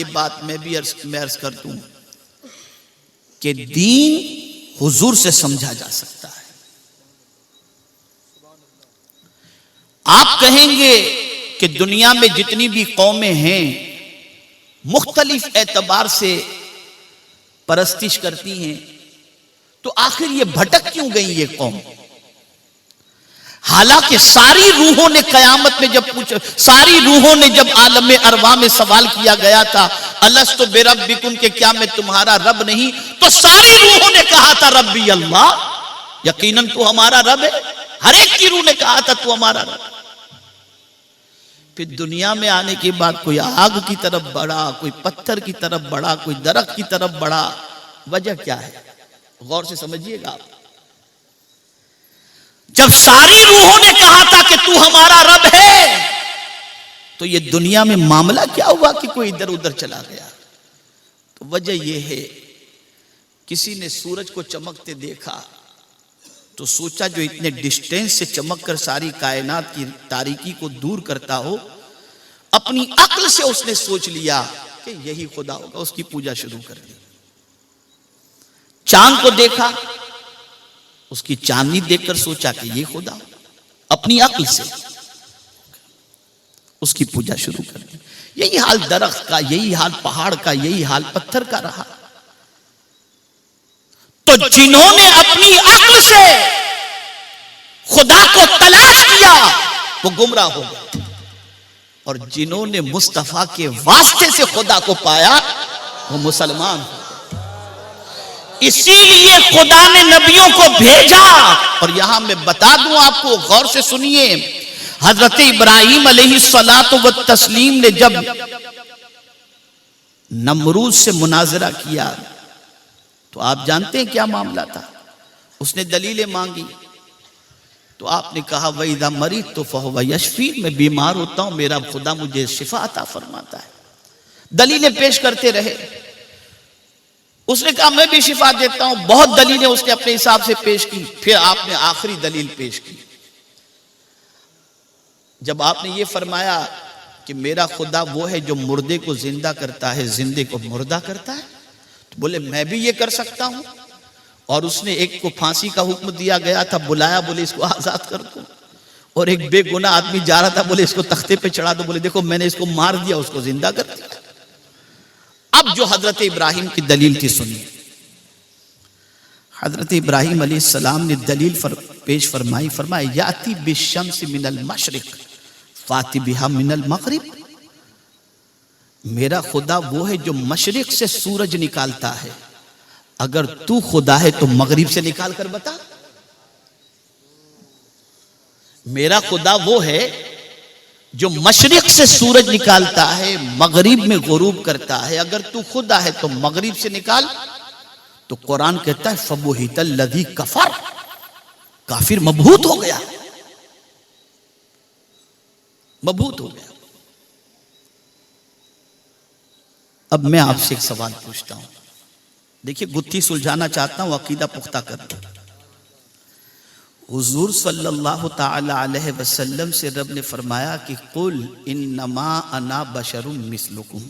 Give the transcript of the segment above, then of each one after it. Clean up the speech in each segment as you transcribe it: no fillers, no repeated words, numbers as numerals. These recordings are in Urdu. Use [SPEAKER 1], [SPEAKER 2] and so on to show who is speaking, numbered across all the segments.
[SPEAKER 1] یہ بات میں بھی عرض کر دوں کہ دین حضور سے سمجھا جا سکتا ہے. آپ کہیں گے کہ دنیا میں جتنی بھی قومیں ہیں مختلف اعتبار سے پرستش کرتی ہیں، تو آخر یہ بھٹک کیوں گئی یہ قوم؟ حالانکہ ساری روحوں نے قیامت میں جب پوچھا، ساری روحوں نے جب عالم ارواح میں سوال کیا گیا تھا الستو بربکم، کہ کیا میں تمہارا رب نہیں، تو ساری روحوں نے کہا تھا ربی اللہ، یقیناً تو ہمارا رب ہے. ہر ایک کی روح نے کہا تھا تو ہمارا رب. پھر دنیا میں آنے کے بعد کوئی آگ کی طرف بڑھا، کوئی پتھر کی طرف بڑھا، کوئی درخت کی طرف بڑھا. وجہ کیا ہے؟ غور سے سمجھیے گا. جب ساری روحوں نے کہا تھا کہ تو ہمارا رب ہے، تو یہ دنیا میں معاملہ کیا ہوا کہ کوئی ادھر ادھر چلا گیا؟ تو وجہ یہ ہے، کسی نے سورج کو چمکتے دیکھا تو سوچا جو اتنے ڈسٹینس سے چمک کر ساری کائنات کی تاریکی کو دور کرتا ہو، اپنی عقل سے اس نے سوچ لیا کہ یہی خدا ہوگا، اس کی پوجا شروع کر دی. چاند کو دیکھا، اس کی چاندنی دیکھ کر سوچا کہ یہ خدا، اپنی عقل سے اس کی پوجا شروع کر دی. یہی حال درخت کا، یہی حال پہاڑ کا، یہی حال پتھر کا رہا. تو جنہوں نے اپنی عقل سے خدا کو تلاش کیا وہ گمراہ ہو گئے، اور جنہوں نے مصطفیٰ کے واسطے سے خدا کو پایا وہ مسلمان ہو گئے. اسی لیے خدا نے نبیوں کو بھیجا. اور یہاں میں بتا دوں آپ کو، غور سے سنیے، حضرت ابراہیم علیہ الصلاۃ والتسلیم نے جب نمرود سے مناظرہ کیا تو آپ جانتے ہیں کیا معاملہ تھا؟ اس نے دلیلیں مانگی تو آپ نے کہا وَإِذَا مَرِضْتُ فَهُوَ يَشْفِينِ، میں بیمار ہوتا ہوں میرا خدا مجھے شفا عطا فرماتا ہے. دلیلیں پیش کرتے رہے. اس نے کہا میں بھی شفا دیتا ہوں. بہت دلیلیں اس نے اپنے حساب سے پیش کی. پھر آپ نے آخری دلیل پیش کی. جب آپ نے یہ فرمایا کہ میرا خدا وہ ہے جو مردے کو زندہ کرتا ہے، زندے کو مردہ کرتا ہے، تو بولے میں بھی یہ کر سکتا ہوں. اور اس نے ایک کو پھانسی کا حکم دیا گیا تھا، بلایا، بولے اس کو آزاد کر دو. اور ایک بے گناہ آدمی جا رہا تھا، بولے اس کو تختے پہ چڑھا دو. بولے دیکھو میں نے اس کو مار دیا، اس کو زندہ کر دیا. اب جو حضرت ابراہیم کی دلیل تھی سنیے. حضرت ابراہیم علیہ السلام نے دلیل پیش فرمائی. فرمایا یاتی بالشمس من المشرق فاتی بہا من المغرب، میرا خدا وہ ہے جو مشرق سے سورج نکالتا ہے، اگر تو خدا ہے تو مغرب سے نکال کر بتا. میرا خدا وہ ہے جو مشرق سے سورج نکالتا ہے، مغرب میں غروب کرتا ہے، اگر تو خدا ہے تو مغرب سے نکال. تو قرآن کہتا ہے فَبُهِتَ الَّذِي كَفَرَ، کافر مبہوت ہو گیا، مبہوت ہو گیا. اب میں آپ سے ایک سوال پوچھتا ہوں، دیکھیے گتھی سلجھانا چاہتا ہوں، عقیدہ پختہ کرنا. حضور صلی اللہ تعالی علیہ وسلم سے رب نے فرمایا کہ قل انما انا بشر مثلکم،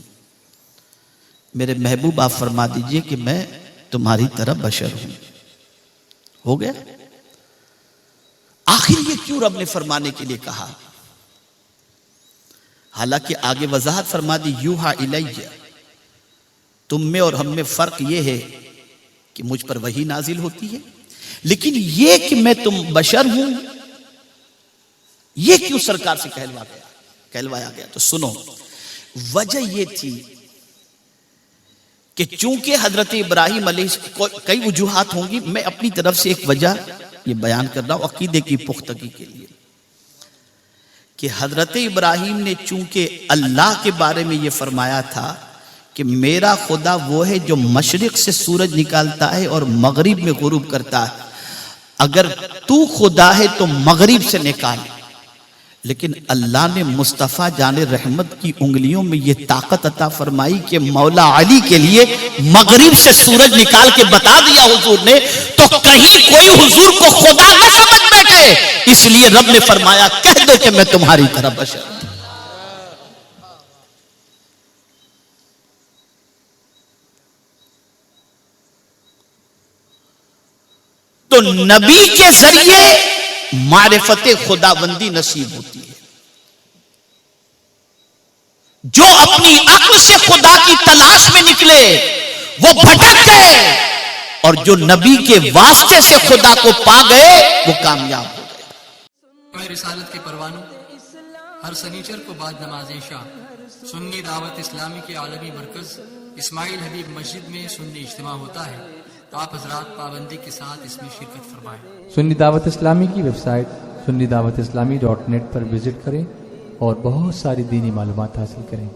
[SPEAKER 1] میرے محبوب آپ فرما دیجئے کہ میں تمہاری طرح بشر ہوں. ہو گیا؟ آخر یہ کیوں رب نے فرمانے کے لیے کہا؟ حالانکہ آگے وضاحت فرما دی یوحا الیہ، تم میں اور ہم میں فرق یہ ہے کہ مجھ پر وحی نازل ہوتی ہے، لیکن یہ کہ میں تم بشر ہوں یہ کیوں سرکار سے کہلوایا گیا؟ تو سنو، وجہ یہ تھی کہ چونکہ حضرت ابراہیم علیہ کئی وجوہات ہوں گی، میں اپنی طرف سے ایک وجہ یہ بیان کر رہا ہوں عقیدے کی پختگی کے لیے، کہ حضرت ابراہیم نے چونکہ اللہ کے بارے میں یہ فرمایا تھا کہ میرا خدا وہ ہے جو مشرق سے سورج نکالتا ہے اور مغرب میں غروب کرتا ہے، اگر تو خدا ہے تو مغرب سے نکال. لیکن اللہ نے مصطفیٰ جان رحمت کی انگلیوں میں یہ طاقت عطا فرمائی کہ مولا علی کے لیے مغرب سے سورج نکال کے بتا دیا حضور نے، تو کہیں کوئی حضور کو خدا نہ سمجھ بیٹھے، اس لیے رب نے فرمایا کہہ دو کہ میں تمہاری طرح بشر ہوں. تو نبی کے ذریعے معرفت خداوندی نصیب ہوتی ہے. جو اپنی عقل سے خدا کی تلاش میں نکلے وہ بھٹک گئے، اور جو نبی کے واسطے سے خدا کو پا گئے وہ کامیاب ہو گئے.
[SPEAKER 2] رسالت کے پروانوں، ہر سنیچر کو بعد نماز عشاء سنی دعوت اسلامی کے عالمی مرکز اسماعیل حبیب مسجد میں سنی اجتماع ہوتا ہے. آپ حضرات پابندی کے ساتھ اس میں شرکت فرمائیں.
[SPEAKER 3] سنی دعوت اسلامی کی ویب سائٹ سنی دعوت اسلامی .net پر وزٹ کریں اور بہت ساری دینی معلومات حاصل کریں.